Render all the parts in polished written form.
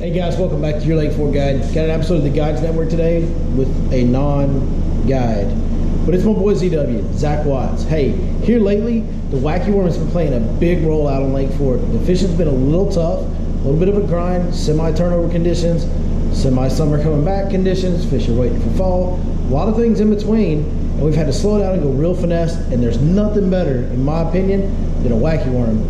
Hey guys, welcome back to your Lake Fork Guide. Got an episode of the Guides Network today with a non-guide. But it's my boy ZW, Zach Watts. Hey, here lately, the wacky worm has been playing a big role out on Lake Fork. The fishing's been a little tough, a little bit of a grind, semi-turnover conditions, semi-summer coming back conditions, fish are waiting for fall, a lot of things in between, and we've had to slow down and go real finesse, and there's nothing better, in my opinion, than a wacky worm.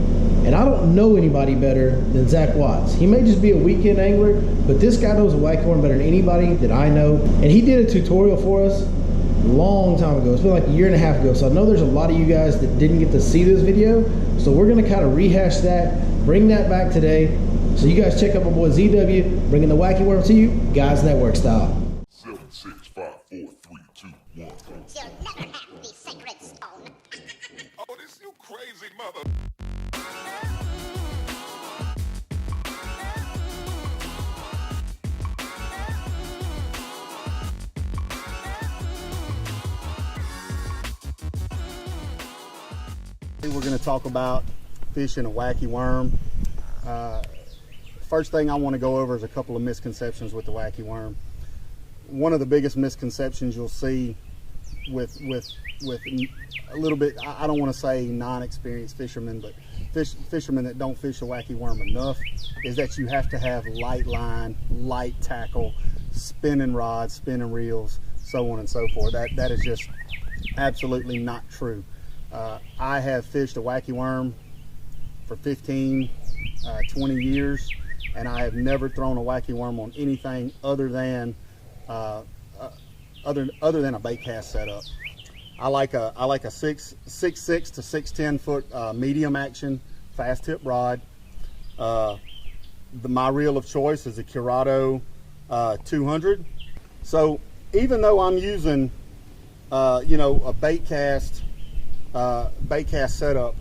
And I don't know anybody better than Zach Watts. He may just be a weekend angler, but this guy knows a wacky worm better than anybody that I know. And he did a tutorial for us a long time ago. It's been like a year and a half ago. So I know there's a lot of you guys that didn't get to see this video. So we're gonna kind of rehash that, bring that back today. So you guys check out my boy ZW, bringing the wacky worm to you, Guides Network style. 7, 6, 5, 4, 3, 2, 1. You'll never have the sacred stone. Oh, this you crazy mother. We're going to talk about fishing a wacky worm. First thing I want to go over is a couple of misconceptions with the wacky worm. One of the biggest misconceptions you'll see with a little bit, I don't want to say non-experienced fishermen, but fishermen that don't fish the wacky worm enough, is that you have to have light line, light tackle, spinning rods, spinning reels, so on and so forth. That is just absolutely not true. I have fished a wacky worm for 15, 20 years, and I have never thrown a wacky worm on anything other than a bait cast setup. I like a 6'6" to 6'10" foot medium action fast tip rod. My reel of choice is a Curado 200. So even though I'm using a bait cast setup,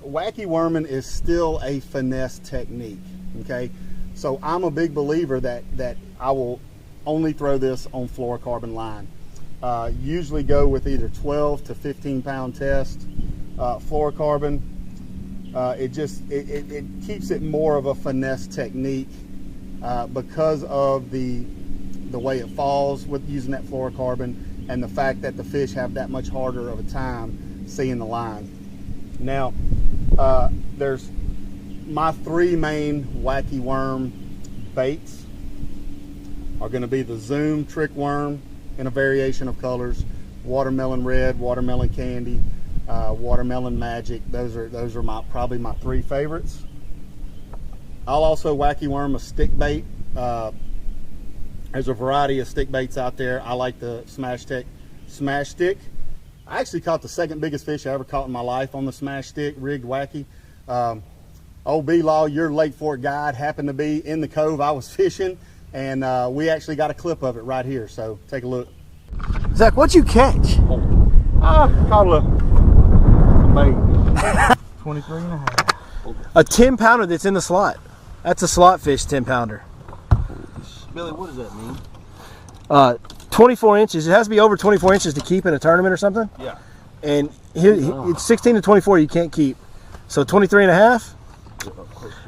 wacky worming is still a finesse technique. Okay, so I'm a big believer that I will only throw this on fluorocarbon line. Usually go with either 12 to 15 pound test fluorocarbon. It keeps it more of a finesse technique because of the way it falls with using that fluorocarbon, and the fact that the fish have that much harder of a time seeing the line. Now, there's my three main wacky worm baits are going to be the Zoom trick worm in a variation of colors, watermelon red, watermelon candy, watermelon magic. Those are probably my three favorites. I'll also wacky worm a stick bait. There's a variety of stick baits out there. I like the Smash Stick. I actually caught the second biggest fish I ever caught in my life on the Smash Stick rigged wacky. Old B-Law, your Lake Fork guide, happened to be in the cove I was fishing, and we actually got a clip of it right here, so take a look. Zach, what'd you catch? Caught a bait. 23 and a half. A 10 pounder that's in the slot. That's a slot fish 10 pounder. Billy, what does that mean? 24 inches. It has to be over 24 inches to keep in a tournament or something. Yeah. And it's 16 to 24 you can't keep. So 23 and a half,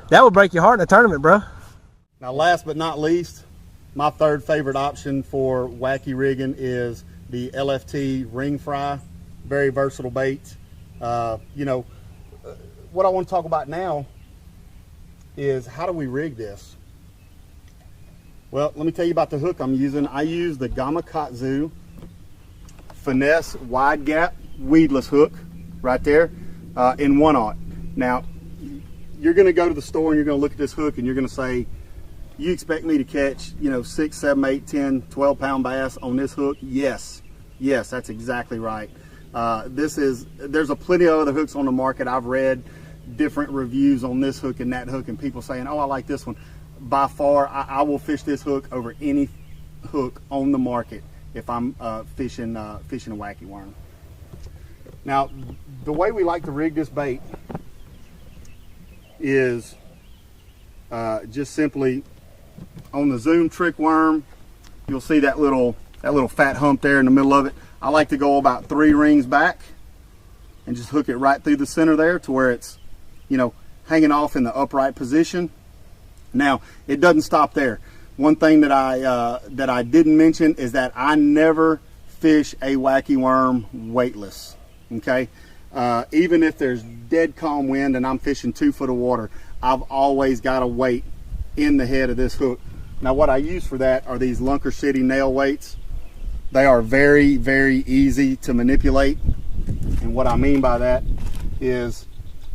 that would break your heart in a tournament, bro. Now, last but not least, my third favorite option for wacky rigging is the LFT ring fry. Very versatile bait. What I want to talk about now is how do we rig this? Well, let me tell you about the hook I'm using. I use the Gamakatsu Finesse Wide Gap weedless hook right there in 1/0. Now, you're going to go to the store and you're going to look at this hook and you're going to say, you expect me to catch 6, 7, 8, 10, 12 pound bass on this hook? Yes, that's exactly right. There's a plenty of other hooks on the market. I've read different reviews on this hook and that hook, and people saying, oh, I like this one. By far, I will fish this hook over any hook on the market if I'm fishing a wacky worm. Now, the way we like to rig this bait is just simply on the Zoom trick worm. You'll see that little fat hump there in the middle of it. I like to go about 3 rings back and just hook it right through the center there to where it's, hanging off in the upright position. Now, it doesn't stop there. One thing that I didn't mention is that I never fish a wacky worm weightless. Okay, even if there's dead calm wind and I'm fishing 2 foot of water, I've always got a weight in the head of this hook. Now, what I use for that are these Lunker City nail weights. They are very, very easy to manipulate, and what I mean by that is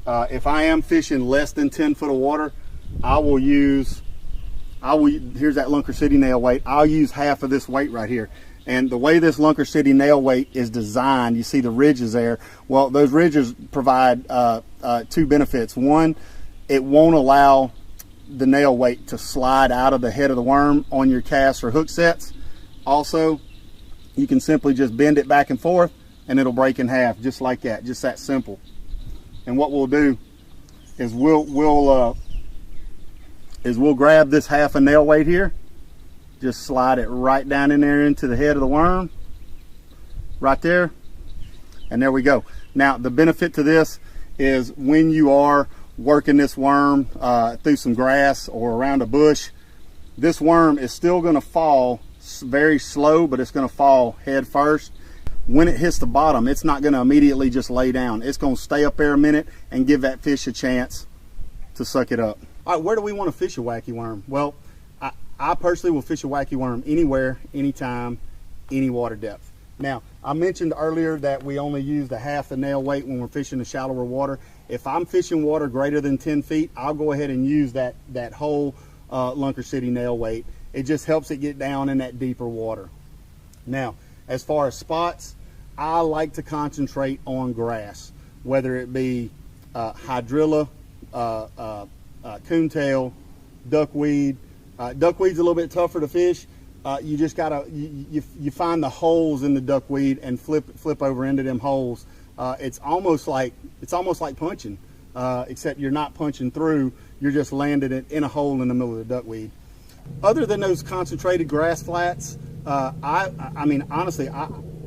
if I am fishing less than 10 foot of water, here's that Lunker City nail weight. I'll use half of this weight right here. And the way this Lunker City nail weight is designed, you see the ridges there. Well, those ridges provide 2 benefits. One, it won't allow the nail weight to slide out of the head of the worm on your cast or hook sets. Also, you can simply just bend it back and forth and it'll break in half, just like that, just that simple. And what we'll do is we'll grab this half a nail weight here, just slide it right down in there into the head of the worm, right there, and there we go. Now, the benefit to this is when you are working this worm through some grass or around a bush, this worm is still going to fall very slow, but it's going to fall head first. When it hits the bottom, it's not going to immediately just lay down. It's going to stay up there a minute and give that fish a chance to suck it up. All right, where do we want to fish a wacky worm? Well, I personally will fish a wacky worm anywhere, anytime, any water depth. Now, I mentioned earlier that we only use the half the nail weight when we're fishing the shallower water. If I'm fishing water greater than 10 feet, I'll go ahead and use that whole Lunker City nail weight. It just helps it get down in that deeper water. Now, as far as spots, I like to concentrate on grass, whether it be hydrilla, coontail, duckweed. Duckweed's a little bit tougher to fish. You just gotta you find the holes in the duckweed and flip over into them holes. It's almost like punching, except you're not punching through. You're just landing it in a hole in the middle of the duckweed. Other than those concentrated grass flats, I mean honestly,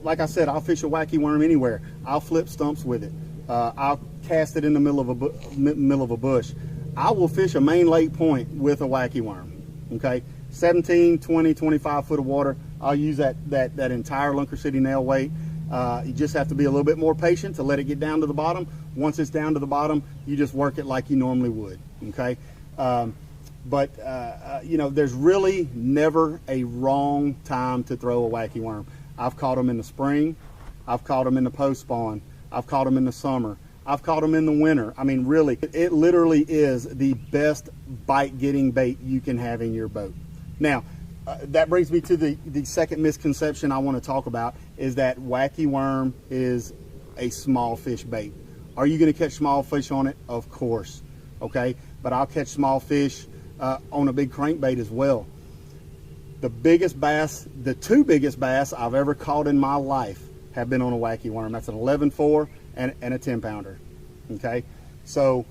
like I said, I'll fish a wacky worm anywhere. I'll flip stumps with it. I'll cast it in the middle of a bush. I will fish a main lake point with a wacky worm. Okay, 17, 20, 25 foot of water. I'll use that entire Lunker City nail weight. You just have to be a little bit more patient to let it get down to the bottom. Once it's down to the bottom, you just work it like you normally would. Okay, you know, there's really never a wrong time to throw a wacky worm. I've caught them in the spring. I've caught them in the post spawn. I've caught them in the summer. I've caught them in the winter. I mean, really, it literally is the best bite-getting bait you can have in your boat. Now, that brings me to the second misconception I want to talk about, is that wacky worm is a small fish bait. Are you going to catch small fish on it? Of course, okay? But I'll catch small fish on a big crankbait as well. The biggest bass, the 2 biggest bass I've ever caught in my life have been on a wacky worm. That's an 11-4 and a 10-pounder. Okay, so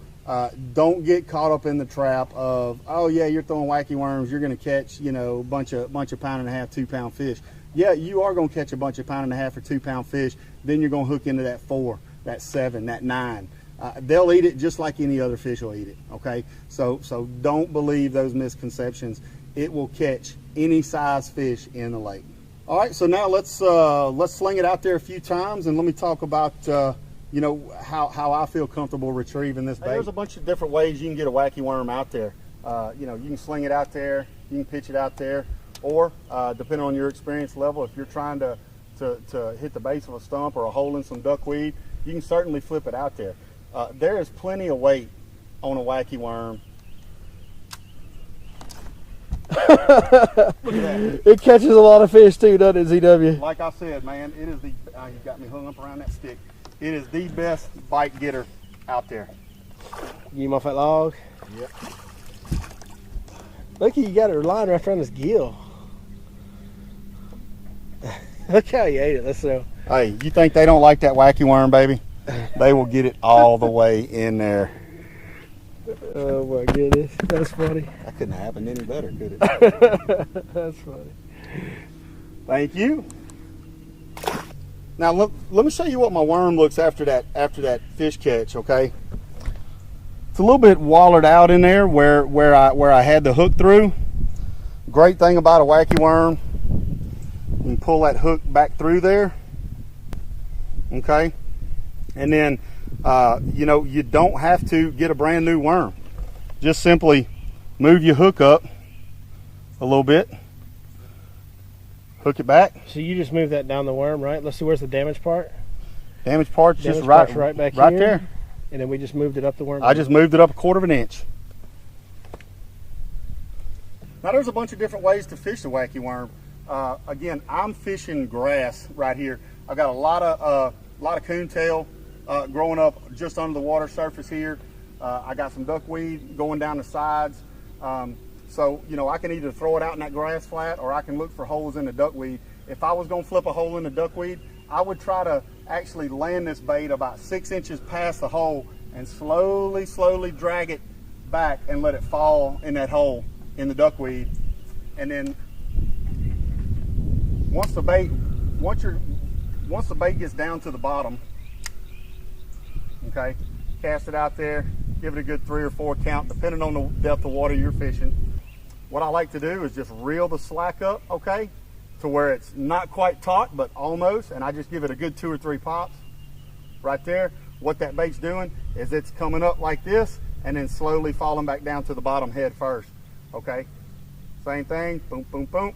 don't get caught up in the trap of, oh yeah, you're throwing wacky worms, you're going to catch, you know, a bunch of 1.5 pound, 2 pound fish. Yeah, you are going to catch a bunch of 1.5 pound or 2 pound fish. Then you're going to hook into that 4, that 7, that 9. They'll eat it just like any other fish will eat it. Okay, so don't believe those misconceptions. It will catch any size fish in the lake. All right, so now let's sling it out there a few times, and let me talk about you know, how I feel comfortable retrieving this bait. There's a bunch of different ways you can get a wacky worm out there. You know, you can sling it out there, you can pitch it out there, or depending on your experience level, if you're trying to hit the base of a stump or a hole in some duckweed, you can certainly flip it out there. There is plenty of weight on a wacky worm. Look at that. It catches a lot of fish too, doesn't it, ZW? Like I said, man, it is the, you got me hung up around that stick. It is the best bite getter out there. Get him off that log. Yep. Look, you got her line wrapped around his gill. Look how he ate it. Let's go. Hey, you think they don't like that wacky worm, baby? They will get it all the way in there. Oh my goodness, that's funny. That couldn't have happened any better, could it? That's funny. Thank you. Now let me show you what my worm looks after that fish catch, okay? It's a little bit wallered out in there where I had the hook through. Great thing about a wacky worm, you can pull that hook back through there. Okay, and then you know, you don't have to get a brand new worm. Just simply move your hook up a little bit, hook it back. So you just move that down the worm, right? Let's see, where's the damaged part? Damaged part's just Damaged part's right back right here, there. and then we just moved it up the worm. I just moved it up 1/4 inch. Now there's a bunch of different ways to fish the wacky worm. Again, I'm fishing grass right here. I've got a lot of coontail growing up just under the water surface here. I got some duckweed going down the sides. So, you know, I can either throw it out in that grass flat or I can look for holes in the duckweed. If I was gonna flip a hole in the duckweed, I would try to actually land this bait about 6 inches past the hole and slowly drag it back and let it fall in that hole in the duckweed. And then once the bait gets down to the bottom, okay, cast it out there, give it a good 3 or 4 count, depending on the depth of water you're fishing. What I like to do is just reel the slack up, okay, to where it's not quite taut, but almost, and I just give it a good 2 or 3 pops right there. What that bait's doing is it's coming up like this and then slowly falling back down to the bottom head first, okay? Same thing, boom, boom, boom,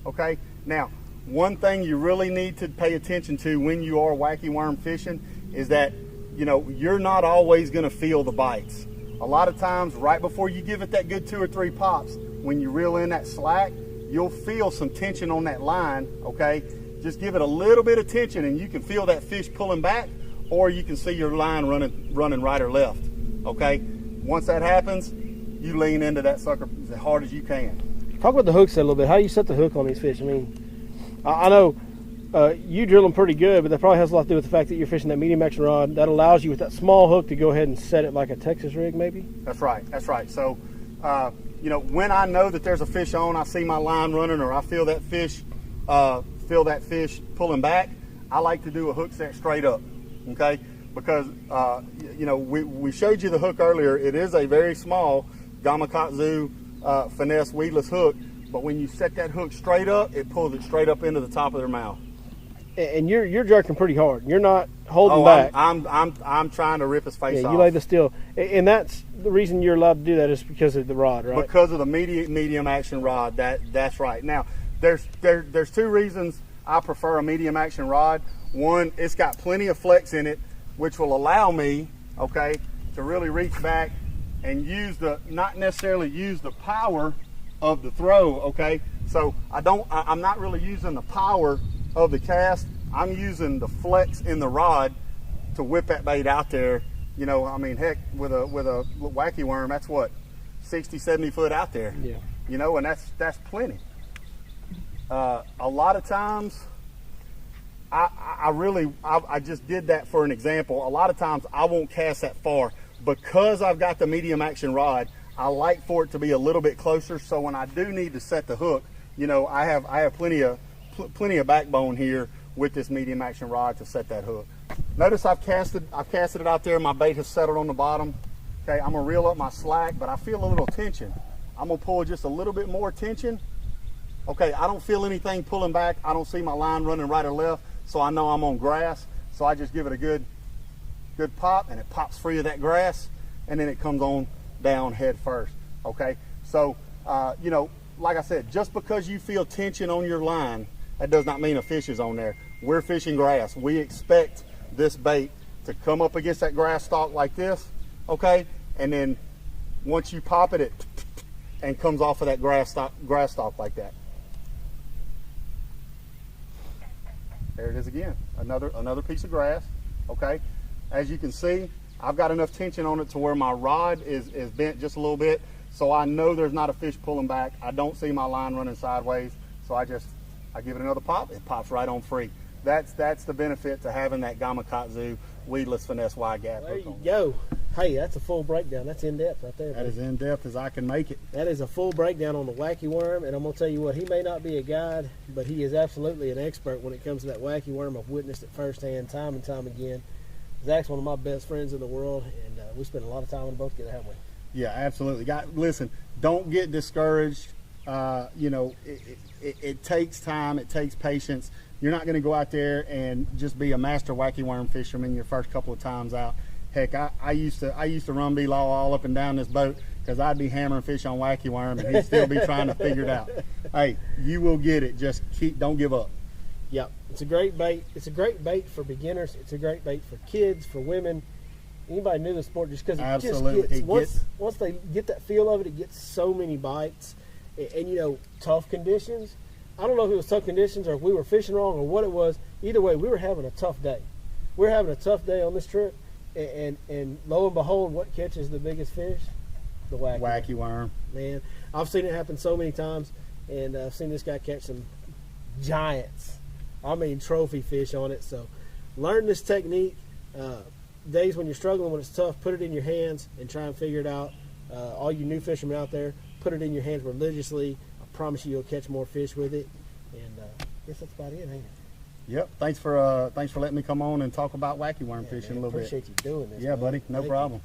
okay? Now, one thing you really need to pay attention to when you are wacky worm fishing is that, you know, you're not always gonna feel the bites. A lot of times, right before you give it that good 2 or 3 pops, when you reel in that slack, you'll feel some tension on that line, okay? Just give it a little bit of tension and you can feel that fish pulling back, or you can see your line running right or left, okay? Once that happens, you lean into that sucker as hard as you can. Talk about the hooks a little bit. How do you set the hook on these fish? I mean, I know you drill them pretty good, but that probably has a lot to do with the fact that you're fishing that medium action rod. That allows you with that small hook to go ahead and set it like a Texas rig, maybe? That's right, that's right. So, you know, when I know that there's a fish on, I see my line running, or I feel that fish pulling back, I like to do a hook set straight up, okay? Because, you know, we showed you the hook earlier. It is a very small Gamakatsu finesse weedless hook, but when you set that hook straight up, it pulls it straight up into the top of their mouth. And you're jerking pretty hard. You're not holding back. I'm trying to rip his face off. You lay the steel, and that's the reason you're allowed to do that is because of the rod, right? Because of the medium action rod. That's right. Now, there's 2 reasons I prefer a medium action rod. One, it's got plenty of flex in it, which will allow me, okay, to really reach back and not necessarily use the power of the throw, okay? So I'm not really using the power of the cast. I'm using the flex in the rod to whip that bait out there. You know, I mean, heck, with a wacky worm, that's what, 60, 70 foot out there. Yeah. You know, and that's plenty. A lot of times, I just did that for an example. A lot of times I won't cast that far because I've got the medium action rod. I like for it to be a little bit closer, so when I do need to set the hook, you know, I have plenty of backbone here with this medium action rod to set that hook. Notice I've casted it out there. My bait has settled on the bottom. Okay, I'm gonna reel up my slack, but I feel a little tension. I'm gonna pull just a little bit more tension. Okay, I don't feel anything pulling back. I don't see my line running right or left, so I know I'm on grass. So I just give it a good pop, and it pops free of that grass, and then it comes on down head first. Okay, so you know, like I said, just because you feel tension on your line, that does not mean a fish is on there. We're fishing grass. We expect this bait to come up against that grass stalk like this, okay, and then once you pop it, and comes off of that grass stalk like that. There it is again, another piece of grass, okay. As you can see, I've got enough tension on it to where my rod is bent just a little bit, so I know there's not a fish pulling back. I don't see my line running sideways, so I give it another pop. It pops right on free. That's the benefit to having that Gamakatsu weedless finesse wide gap. There you go. Hey, that's a full breakdown. That's in depth right there. That is in depth as I can make it. That is a full breakdown on the wacky worm, and I'm gonna tell you what, he may not be a guide, but he is absolutely an expert when it comes to that wacky worm. I've witnessed it firsthand, time and time again. Zach's one of my best friends in the world, and we spend a lot of time on the boat together, haven't we? Yeah, absolutely. Listen, don't get discouraged. It takes time. It takes patience. You're not going to go out there and just be a master wacky worm fisherman your first couple of times out. Heck, I used to run B-law all up and down this boat because I'd be hammering fish on wacky worm and he'd still be trying to figure it out. Hey, you will get it. Just don't give up. Yeah, it's a great bait. It's a great bait for beginners. It's a great bait for kids, for women. Anybody new to the sport, just because it Absolutely. just gets, once they get that feel of it, it gets so many bites. And tough conditions. I don't know if it was tough conditions or if we were fishing wrong or what it was. Either way, we were having a tough day. We were having a tough day on this trip. And lo and behold, what catches the biggest fish? The wacky worm. Man, I've seen it happen so many times, and I've seen this guy catch some giants. I mean, trophy fish on it. So learn this technique. Days when you're struggling, when it's tough, put it in your hands and try and figure it out. All you new fishermen out there, put it in your hands religiously. I promise you'll catch more fish with it. And I guess that's about it, ain't it? Yep. Thanks for letting me come on and talk about wacky worm fishing a little Appreciate you doing this. bit. Yeah, man. buddy. No Thank problem.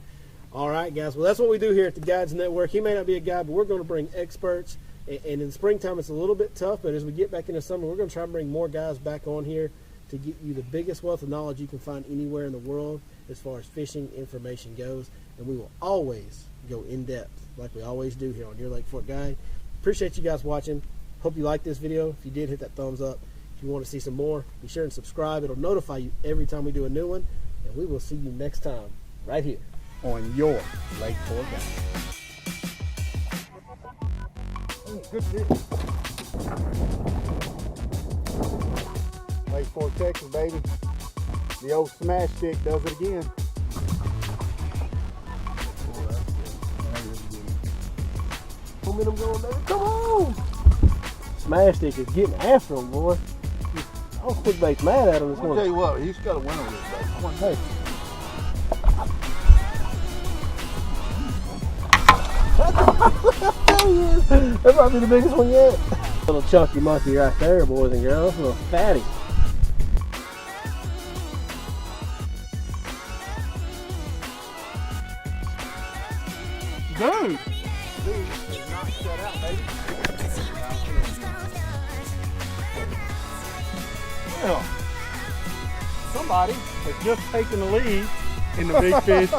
you. All right, guys. Well, that's what we do here at the Guides Network. He may not be a guide, but we're going to bring experts. And in the springtime, it's a little bit tough. But as we get back into summer, we're going to try and bring more guys back on here to get you the biggest wealth of knowledge you can find anywhere in the world as far as fishing information goes. And we will always go in depth like we always do here on Your Lake Fork Guide. Appreciate you guys watching. Hope you liked this video. If you did, hit that thumbs up. If you want to see some more, be sure and subscribe. It'll notify you every time we do a new one. And we will see you next time right here On Your Lake Fork Guide. Good fish. Lake Fork, Texas, baby. The old smash stick does it again. Momentum going there. Come on! Smash stick is getting after him, boy. I was quick bait's mad at him this I'll tell morning. you what, he's got a win on this bait. Hey. That might be the biggest one yet. Little chunky monkey right there, boys and girls. A little fatty. Dude! Well, somebody has just taken the lead in the Big Fish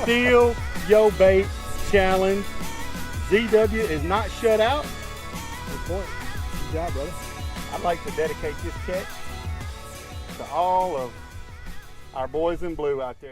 Steal Yo Bait Challenge. ZW is not shut out. Good point. Good job, brother. I'd like to dedicate this catch to all of our boys in blue out there.